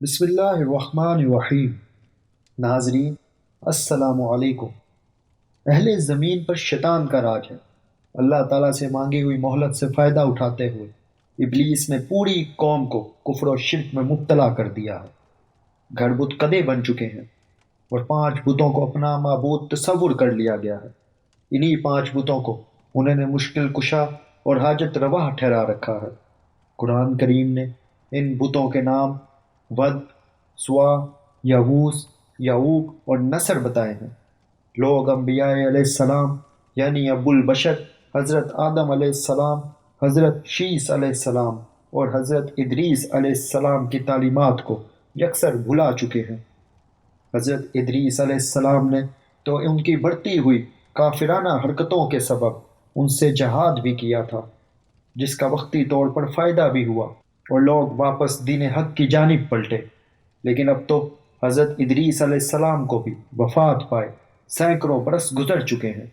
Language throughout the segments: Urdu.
بسم اللہ الرحمن الرحیم۔ ناظرین السلام علیکم۔ اہل زمین پر شیطان کا راج ہے۔ اللہ تعالیٰ سے مانگی ہوئی مہلت سے فائدہ اٹھاتے ہوئے ابلیس نے پوری قوم کو کفر و شرک میں مبتلا کر دیا ہے۔ گھر بت کدے بن چکے ہیں اور 5 بتوں کو اپنا معبود تصور کر لیا گیا ہے۔ انہی 5 بتوں کو انہوں نے مشکل کشا اور حاجت روا ٹھہرا رکھا ہے۔ قرآن کریم نے ان بتوں کے نام ود، سوا، یغوث، یعوق اور نصر بتائے ہیں۔ لوگ انبیاء علیہ السلام یعنی ابو البشر حضرت آدم علیہ السلام، حضرت شیس علیہ السلام اور حضرت ادریس علیہ السلام کی تعلیمات کو یکسر بھلا چکے ہیں۔ حضرت ادریس علیہ السلام نے تو ان کی بڑھتی ہوئی کافرانہ حرکتوں کے سبب ان سے جہاد بھی کیا تھا، جس کا وقتی طور پر فائدہ بھی ہوا اور لوگ واپس دین حق کی جانب پلٹے۔ لیکن اب تو حضرت ادریس علیہ السلام کو بھی وفات پائے سینکڑوں برس گزر چکے ہیں۔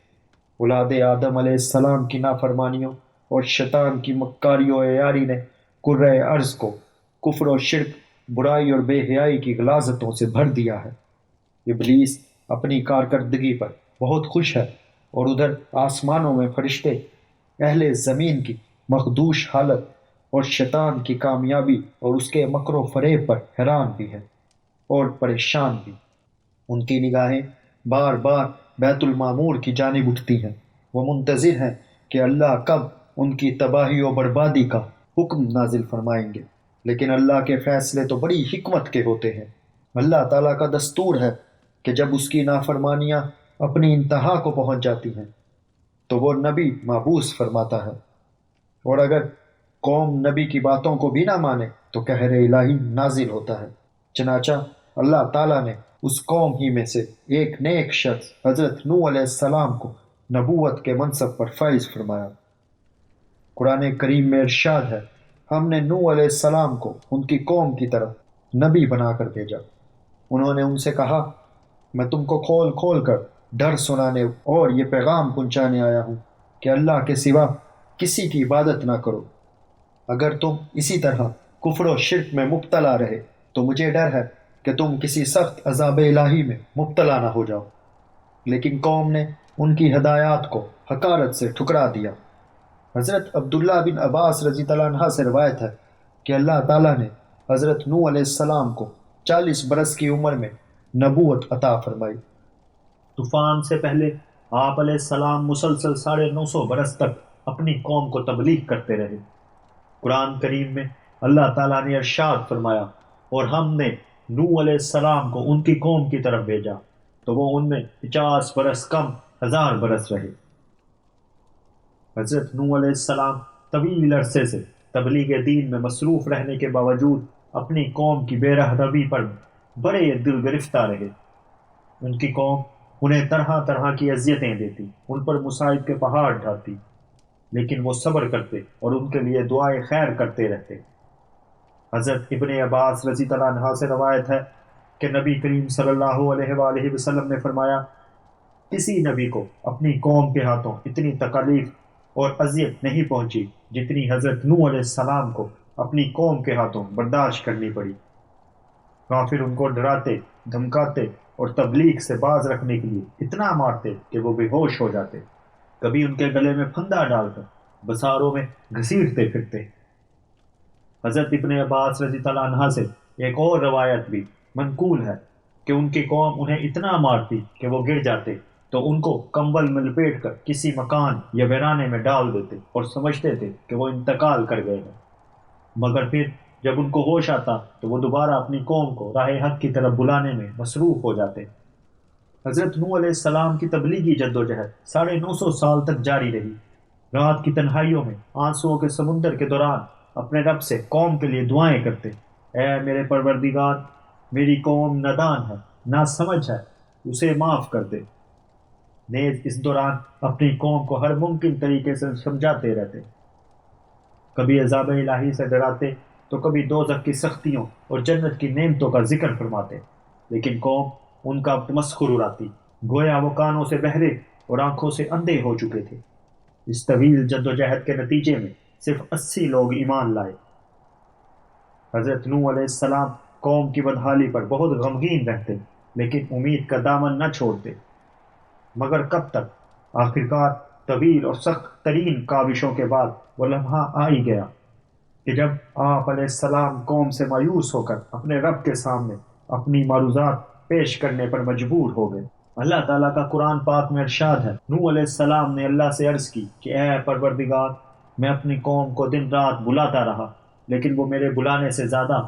اولاد آدم علیہ السلام کی نافرمانیوں اور شیطان کی مکاری و عیاری نے کرۂ ارض کو کفر و شرک، برائی اور بے حیائی کی غلاظتوں سے بھر دیا ہے۔ ابلیس اپنی کارکردگی پر بہت خوش ہے اور ادھر آسمانوں میں فرشتے اہل زمین کی مخدوش حالت اور شیطان کی کامیابی اور اس کے مکر و فریب پر حیران بھی ہے اور پریشان بھی۔ ان کی نگاہیں بار بار بیت المعمور کی جانب اٹھتی ہیں۔ وہ منتظر ہیں کہ اللہ کب ان کی تباہی و بربادی کا حکم نازل فرمائیں گے۔ لیکن اللہ کے فیصلے تو بڑی حکمت کے ہوتے ہیں۔ اللہ تعالیٰ کا دستور ہے کہ جب اس کی نافرمانیاں اپنی انتہا کو پہنچ جاتی ہیں تو وہ نبی مبعوث فرماتا ہے، اور اگر قوم نبی کی باتوں کو بھی نہ مانے تو قہر الہی نازل ہوتا ہے۔ چنانچہ اللہ تعالیٰ نے اس قوم ہی میں سے ایک نیک شخص حضرت نوح علیہ السلام کو نبوت کے منصب پر فائز فرمایا۔ قرآن کریم میں ارشاد ہے، ہم نے نوح علیہ السلام کو ان کی قوم کی طرف نبی بنا کر بھیجا۔ انہوں نے ان سے کہا، میں تم کو کھول کھول کر ڈر سنانے اور یہ پیغام پہنچانے آیا ہوں کہ اللہ کے سوا کسی کی عبادت نہ کرو۔ اگر تم اسی طرح کفر و شرک میں مبتلا رہے تو مجھے ڈر ہے کہ تم کسی سخت عذاب الہی میں مبتلا نہ ہو جاؤ۔ لیکن قوم نے ان کی ہدایات کو حقارت سے ٹھکرا دیا۔ حضرت عبداللہ بن عباس رضی اللہ عنہ سے روایت ہے کہ اللہ تعالیٰ نے حضرت نوح علیہ السلام کو 40 برس کی عمر میں نبوت عطا فرمائی۔ طوفان سے پہلے آپ علیہ السلام مسلسل 950 برس تک اپنی قوم کو تبلیغ کرتے رہے۔ قرآن کریم میں اللہ تعالیٰ نے ارشاد فرمایا، اور ہم نے نوح علیہ السلام کو ان کی قوم کی طرف بھیجا تو وہ ان میں 50 برس کم 1000 برس رہے۔ حضرت نوح علیہ السلام طویل عرصے سے تبلیغ دین میں مصروف رہنے کے باوجود اپنی قوم کی بے رہ روی پر بڑے دل گرفتہ رہے۔ ان کی قوم انہیں طرح طرح کی اذیتیں دیتی، ان پر مصائب کے پہاڑ ڈھاتی، لیکن وہ صبر کرتے اور ان کے لیے دعائے خیر کرتے رہتے۔ حضرت ابن عباس رضی اللہ عنہ سے روایت ہے کہ نبی کریم صلی اللہ علیہ وآلہ وسلم نے فرمایا، کسی نبی کو اپنی قوم کے ہاتھوں اتنی تکالیف اور اذیت نہیں پہنچی جتنی حضرت نوح علیہ السلام کو اپنی قوم کے ہاتھوں برداشت کرنی پڑی۔ کافر ان کو ڈراتے، دھمکاتے اور تبلیغ سے باز رکھنے کے لیے اتنا مارتے کہ وہ بے ہوش ہو جاتے۔ کبھی ان کے گلے میں پھندا ڈال کر بساروں میں گھسیٹتے پھرتے۔ حضرت ابن عباس رضی اللہ عنہ سے ایک اور روایت بھی منقول ہے کہ ان کی قوم انہیں اتنا مارتی کہ وہ گر جاتے تو ان کو کمبل میں لپیٹ کر کسی مکان یا ویرانے میں ڈال دیتے اور سمجھتے تھے کہ وہ انتقال کر گئے ہیں، مگر پھر جب ان کو ہوش آتا تو وہ دوبارہ اپنی قوم کو راہ حق کی طرف بلانے میں مصروف ہو جاتے۔ حضرت نوح علیہ السلام کی تبلیغی جدوجہد 950 سال تک جاری رہی۔ رات کی تنہائیوں میں آنسوؤں کے سمندر کے دوران اپنے رب سے قوم کے لیے دعائیں کرتے، اے میرے پروردگار، میری قوم نادان ہے، ناسمجھ ہے، اسے معاف کر دے۔ نیز اس دوران اپنی قوم کو ہر ممکن طریقے سے سمجھاتے رہتے، کبھی عذاب الہی سے ڈراتے تو کبھی دوزخ کی سختیوں اور جنت کی نعمتوں کا ذکر فرماتے، لیکن قوم ان کا تمسخر اڑاتی، گویا وہ کانوں سے بہرے اور آنکھوں سے اندھے ہو چکے تھے۔ اس طویل جدوجہد کے نتیجے میں صرف 80 لوگ ایمان لائے۔ حضرت نوح علیہ السلام قوم کی بدحالی پر بہت غمگین رہتے، لیکن امید کا دامن نہ چھوڑتے۔ مگر کب تک؟ آخرکار طویل اور سخت ترین کاوشوں کے بعد وہ لمحہ آ ہی گیا کہ جب آپ علیہ السلام قوم سے مایوس ہو کر اپنے رب کے سامنے اپنی معروضات پیش کرنے پر مجبور ہو گئے۔ اللہ تعالیٰ کا قرآن پاک میں ارشاد ہے، نوح علیہ السلام نے اللہ سے عرض کی کہ اے پروردگار، میں اپنی قوم کو دن رات بلاتا رہا، لیکن وہ میرے بلانے سے زیادہ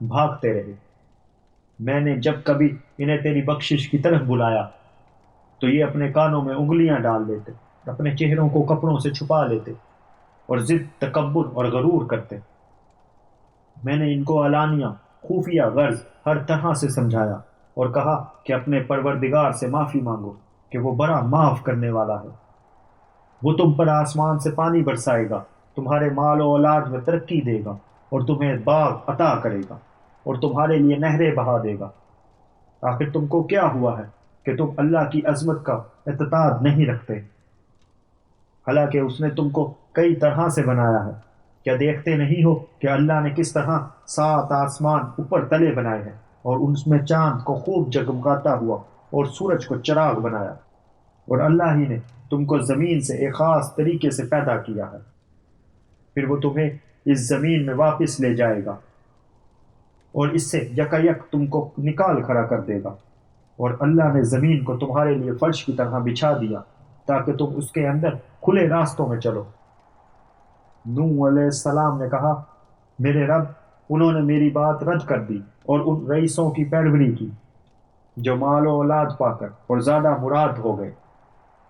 بھاگتے رہے۔ میں نے جب کبھی انہیں تیری بخشش کی طرف بلایا تو یہ اپنے کانوں میں انگلیاں ڈال لیتے، اپنے چہروں کو کپڑوں سے چھپا لیتے اور ضد، تکبر اور غرور کرتے۔ میں نے ان کو علانیہ، خفیہ، غرض ہر طرح سے سمجھایا اور کہا کہ اپنے پروردگار سے معافی مانگو کہ وہ بڑا معاف کرنے والا ہے۔ وہ تم پر آسمان سے پانی برسائے گا، تمہارے مال و اولاد میں ترقی دے گا اور تمہیں باغ عطا کرے گا اور تمہارے لیے نہریں بہا دے گا۔ آخر تم کو کیا ہوا ہے کہ تم اللہ کی عظمت کا اعتقاد نہیں رکھتے، حالانکہ اس نے تم کو کئی طرح سے بنایا ہے؟ کیا دیکھتے نہیں ہو کہ اللہ نے کس طرح 7 آسمان اوپر تلے بنائے ہیں اور ان میں چاند کو خوب جگمگاتا ہوا اور سورج کو چراغ بنایا؟ اور اللہ ہی نے تم کو زمین سے ایک خاص طریقے سے پیدا کیا ہے، پھر وہ تمہیں اس زمین میں واپس لے جائے گا اور اس سے یکا یک تم کو نکال کھڑا کر دے گا۔ اور اللہ نے زمین کو تمہارے لیے فرش کی طرح بچھا دیا تاکہ تم اس کے اندر کھلے راستوں میں چلو۔ نوح علیہ السلام نے کہا، میرے رب، انہوں نے میری بات رد کر دی اور ان رئیسوں کی پیروی کی جو مال و اولاد پا کر اور زیادہ مراد ہو گئے۔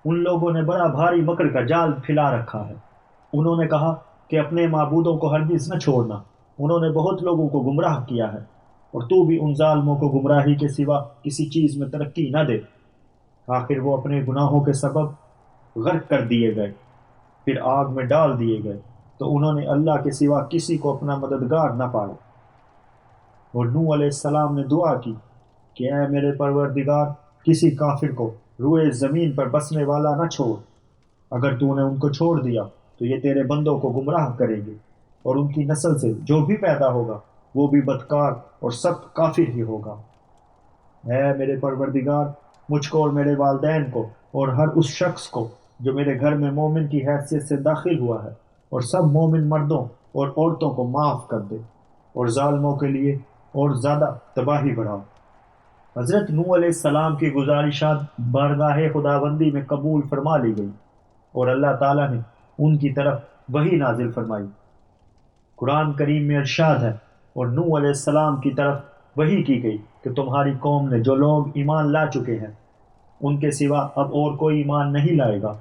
ان لوگوں نے بڑا بھاری مکر کا جال پھیلا رکھا ہے۔ انہوں نے کہا کہ اپنے معبودوں کو ہرگز نہ چھوڑنا، انہوں نے بہت لوگوں کو گمراہ کیا ہے، اور تو بھی ان ظالموں کو گمراہی کے سوا کسی چیز میں ترقی نہ دے۔ آخر وہ اپنے گناہوں کے سبب غرق کر دیے گئے، پھر آگ میں ڈال دیے گئے، تو انہوں نے اللہ کے سوا کسی کو اپنا مددگار نہ پایا۔ اور نوح علیہ السلام نے دعا کی کہ اے میرے پروردگار، کسی کافر کو روئے زمین پر بسنے والا نہ چھوڑ۔ اگر تو نے ان کو چھوڑ دیا تو یہ تیرے بندوں کو گمراہ کریں گے، اور ان کی نسل سے جو بھی پیدا ہوگا وہ بھی بدکار اور سخت کافر ہی ہوگا۔ اے میرے پروردگار، مجھ کو اور میرے والدین کو اور ہر اس شخص کو جو میرے گھر میں مومن کی حیثیت سے داخل ہوا ہے، اور سب مومن مردوں اور عورتوں کو معاف کر دے، اور ظالموں کے لیے اور زیادہ تباہی بڑھاؤ۔ حضرت نوح علیہ السلام کی گزارشات بارگاہ خداوندی میں قبول فرما لی گئی، اور اللہ تعالیٰ نے ان کی طرف وحی نازل فرمائی۔ قرآن کریم میں ارشاد ہے، اور نوح علیہ السلام کی طرف وحی کی گئی کہ تمہاری قوم نے جو لوگ ایمان لا چکے ہیں ان کے سوا اب اور کوئی ایمان نہیں لائے گا،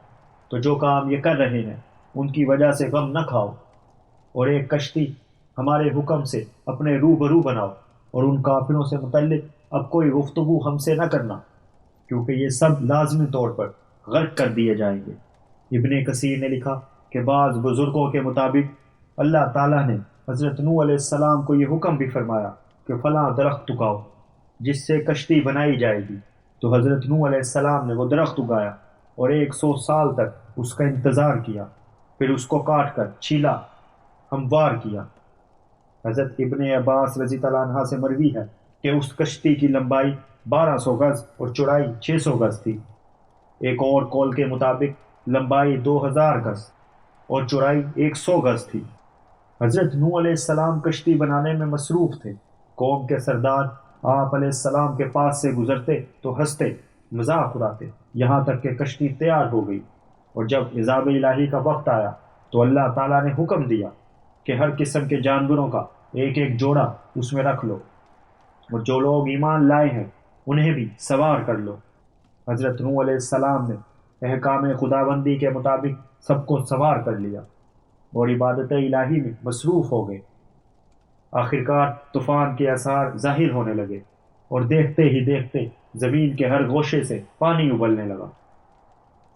تو جو کام یہ کر رہے ہیں ان کی وجہ سے غم نہ کھاؤ، اور ایک کشتی ہمارے حکم سے اپنے روبرو بناؤ، اور ان کافروں سے متعلق اب کوئی گفتگو ہم سے نہ کرنا، کیونکہ یہ سب لازمی طور پر غرق کر دیے جائیں گے۔ ابن کثیر نے لکھا کہ بعض بزرگوں کے مطابق اللہ تعالیٰ نے حضرت نوح علیہ السلام کو یہ حکم بھی فرمایا کہ فلاں درخت اگاؤ جس سے کشتی بنائی جائے گی، تو حضرت نوح علیہ السلام نے وہ درخت اگایا اور 100 سال تک اس کا انتظار کیا، پھر اس کو کاٹ کر چھیلا، ہموار کیا۔ حضرت ابن عباس رضی اللہ عنہ سے مروی ہے کہ اس کشتی کی لمبائی 1200 گز اور چوڑائی 600 گز تھی۔ ایک اور قول کے مطابق لمبائی 2000 گز اور چوڑائی 100 گز تھی۔ حضرت نوح علیہ السلام کشتی بنانے میں مصروف تھے۔ قوم کے سردار آپ علیہ السلام کے پاس سے گزرتے تو ہنستے، مذاق اڑاتے، یہاں تک کہ کشتی تیار ہو گئی، اور جب عذاب الہی کا وقت آیا تو اللہ تعالیٰ نے حکم دیا کہ ہر قسم کے جانوروں کا ایک ایک جوڑا اس میں رکھ لو، اور جو لوگ ایمان لائے ہیں انہیں بھی سوار کر لو۔ حضرت نوح علیہ السلام نے احکام خداوندی کے مطابق سب کو سوار کر لیا اور عبادت الہی میں مصروف ہو گئے۔ آخرکار طوفان کے آثار ظاہر ہونے لگے، اور دیکھتے ہی دیکھتے زمین کے ہر گوشے سے پانی ابلنے لگا۔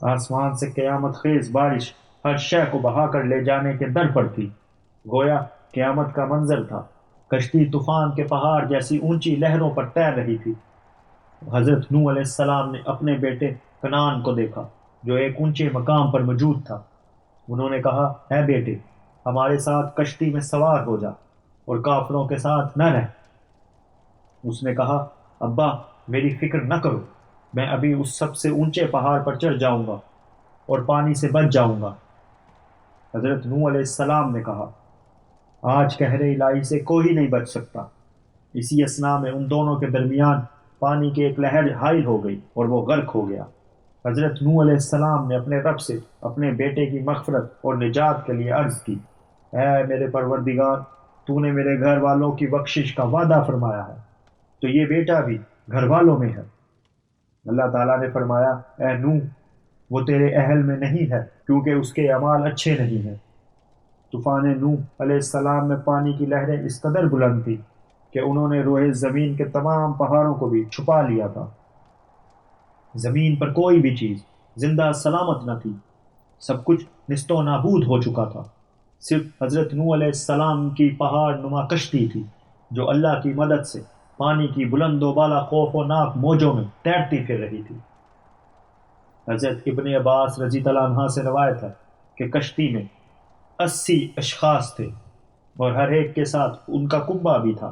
آسمان سے قیامت خیز بارش ہر شے کو بہا کر لے جانے کے در پر تھی، گویا قیامت کا منظر تھا۔ کشتی طوفان کے پہاڑ جیسی اونچی لہروں پر تیر رہی تھی۔ حضرت نوح علیہ السلام نے اپنے بیٹے کنعان کو دیکھا جو ایک اونچے مقام پر موجود تھا۔ انہوں نے کہا، اے بیٹے، ہمارے ساتھ کشتی میں سوار ہو جا اور کافروں کے ساتھ نہ رہ۔ اس نے کہا، ابا میری فکر نہ کرو، میں ابھی اس سب سے اونچے پہاڑ پر چڑھ جاؤں گا اور پانی سے بچ جاؤں گا۔ حضرت نوح علیہ السلام نے کہا، آج قہر الہی سے کوئی نہیں بچ سکتا۔ اسی اثنا میں ان دونوں کے درمیان پانی کی ایک لہر حائل ہو گئی اور وہ غرق ہو گیا۔ حضرت نوح علیہ السلام نے اپنے رب سے اپنے بیٹے کی مغفرت اور نجات کے لیے عرض کی، اے میرے پروردگار، تو نے میرے گھر والوں کی بخشش کا وعدہ فرمایا ہے، تو یہ بیٹا بھی گھر والوں میں ہے۔ اللہ تعالیٰ نے فرمایا، اے نوح، وہ تیرے اہل میں نہیں ہے کیونکہ اس کے اعمال اچھے نہیں ہیں۔ طوفان نوح علیہ السلام میں پانی کی لہریں اس قدر بلند تھی کہ انہوں نے روئے زمین کے تمام پہاڑوں کو بھی چھپا لیا تھا۔ زمین پر کوئی بھی چیز زندہ سلامت نہ تھی، سب کچھ نست و نابود ہو چکا تھا۔ صرف حضرت نوح علیہ السلام کی پہاڑ نما کشتی تھی جو اللہ کی مدد سے پانی کی بلند و بالا خوف و ناک موجوں میں تیرتی پھر رہی تھی۔ حضرت ابن عباس رضی اللہ عنہ سے روایت ہے کہ کشتی میں 80 اشخاص تھے اور ہر ایک کے ساتھ ان کا کنبہ بھی تھا،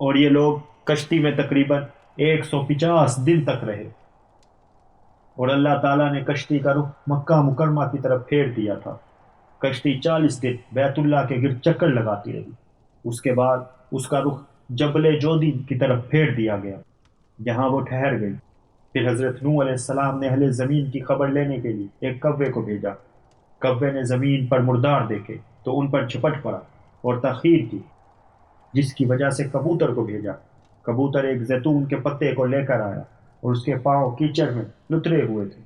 اور یہ لوگ کشتی میں تقریباً 150 دن تک رہے، اور اللہ تعالیٰ نے کشتی کا رخ مکہ مکرمہ کی طرف پھیر دیا تھا۔ کشتی 40 دن بیت اللہ کے گرد چکر لگاتی رہی، اس کے بعد اس کا رخ جبل جودی کی طرف پھیر دیا گیا، جہاں وہ ٹھہر گئی۔ پھر حضرت نوح علیہ السلام نے اہل زمین کی خبر لینے کے لیے ایک کوے کو بھیجا۔ کوے نے زمین پر مردار دیکھے تو ان پر جھپٹ پڑا اور تاخیر کی، جس کی وجہ سے کبوتر کو بھیجا۔ کبوتر ایک زیتون کے پتے کو لے کر آیا اور اس کے پاؤں کیچڑ میں لترے ہوئے تھے،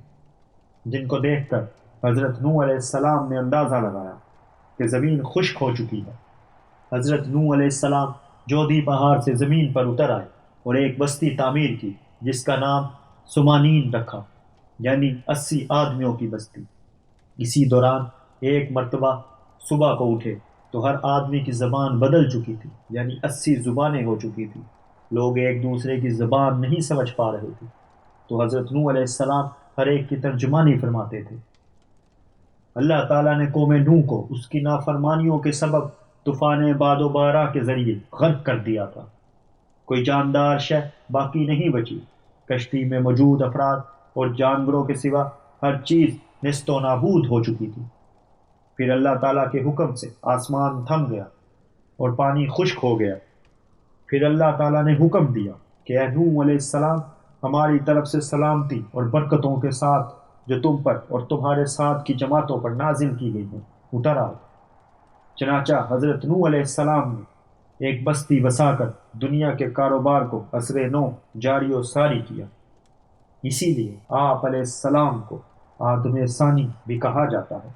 جن کو دیکھ کر حضرت نوح علیہ السلام نے اندازہ لگایا کہ زمین خشک ہو چکی ہے۔ حضرت نوح علیہ السلام جودھی پہاڑ سے زمین پر اتر آئے اور ایک بستی تعمیر کی جس کا نام سمانین رکھا، یعنی 80 آدمیوں کی بستی۔ اسی دوران ایک مرتبہ صبح کو اٹھے تو ہر آدمی کی زبان بدل چکی تھی، یعنی 80 زبانیں ہو چکی تھی۔ لوگ ایک دوسرے کی زبان نہیں سمجھ پا رہے تھے، تو حضرت نوح علیہ السلام ہر ایک کی ترجمانی فرماتے تھے۔ اللہ تعالیٰ نے قوم نوح کو اس کی نافرمانیوں کے سبب طوفان باد و بارہ کے ذریعے غرق کر دیا تھا۔ کوئی جاندار شے باقی نہیں بچی۔ کشتی میں موجود افراد اور جانوروں کے سوا ہر چیز نیست و نابود ہو چکی تھی۔ پھر اللہ تعالیٰ کے حکم سے آسمان تھم گیا اور پانی خشک ہو گیا۔ پھر اللہ تعالیٰ نے حکم دیا کہ اے نوح علیہ السلام، ہماری طرف سے سلامتی اور برکتوں کے ساتھ جو تم پر اور تمہارے ساتھ کی جماعتوں پر نازل کی گئی ہیں اتر آؤ۔ چنانچہ حضرت نوح علیہ السلام نے ایک بستی بسا کر دنیا کے کاروبار کو عصر نو جاری و ساری کیا۔ اسی لیے آپ علیہ السلام کو آدم ثانی بھی کہا جاتا ہے۔